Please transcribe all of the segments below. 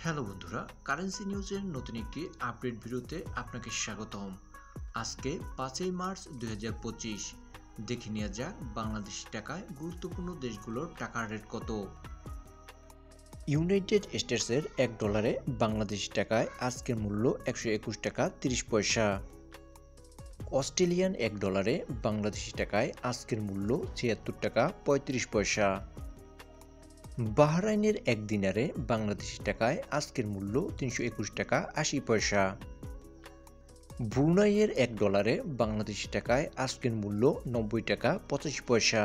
Hello বন্ধুরা, currency নিউজের নতুন একটি আপডেট ভিডিওতে আপনাকে স্বাগতম। আজকে 5ই মার্চ 2025 দেখে নেওয়া যাক বাংলাদেশি টাকায় গুরুত্বপূর্ণ দেশগুলোর টাকার রেট কত। ইউনাইটেড স্টেটসের $1 বাংলাদেশি টাকায় আজকের মূল্য 121 টাকা 30 পয়সা। অস্ট্রেলিয়ান $1 বাংলাদেশি টাকায় আজকের মূল্য 76 টাকা 35 পয়সা। বাহরাইনের 1 দিনারে বাংলাদেশি টাকায় আজকের মূল্য 321 টাকা 80 পয়সা। ব্রুনাইয়ের $1 বাংলাদেশি টাকায় আজকের মূল্য 90 টাকা 85 পয়সা।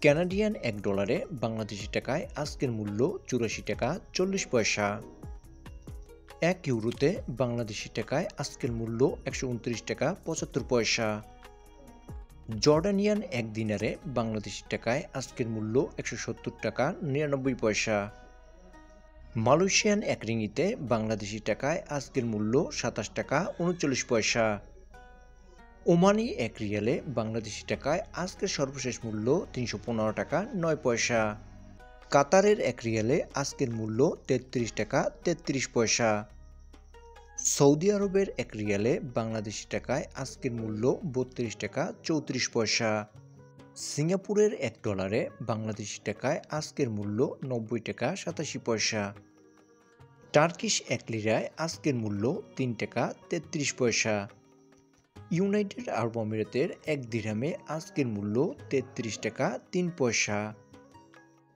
কানাডিয়ান $1 বাংলাদেশি টাকায় আজকের মূল্য 84 টাকা 40 পয়সা। 1 ইউরোতে বাংলাদেশি টাকায় আজকের মূল্য 129 টাকা 75 পয়সা। জর্ডানিয়ান 1 দিনারে বাংলাদেশি টাকায় আজকের মূল্য 170 টাকা 99 পয়সা। মালয়েশিয়ান 1 রিঙ্গিতে বাংলাদেশি টাকায় আজকের মূল্য 27 টাকা 39 পয়সা। ওমানি 1 রিয়ালে বাংলাদেশি টাকায় আজকের সর্বশেষ মূল্য 315 টাকা 9 পয়সা। কাতারের 1 রিয়ালে আজকের মূল্য 33 টাকা 33 পয়সা। সৌদি আরবের 1 রিয়ালে বাংলাদেশি টাকায় আজকের মূল্য 32 টাকা 34 পয়সা। সিঙ্গাপুরের $1 বাংলাদেশি টাকায় আজকের মূল্য 90 টাকা 87 পয়সা। টার্কিশ 1 লিরায় আজকের মূল্য 3 টাকা 33 পয়সা। ইউনাইটেড আরব আমিরাতের 1 দিরহামে আজকের মূল্য 33 টাকা 3 পয়সা।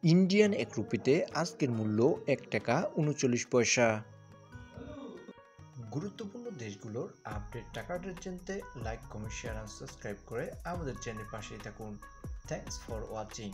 ইন্ডিয়ান 1 রুপিতে আজকের মূল্য 1 টাকা 39 পয়সা। গুরুত্বপূর্ণ দেশগুলোর আপডেট টাকার রেট জানতে লাইক, কমেন্ট, শেয়ার আর সাবস্ক্রাইব করে আমাদের চ্যানেলের পাশেই থাকুন। Thanks for watching.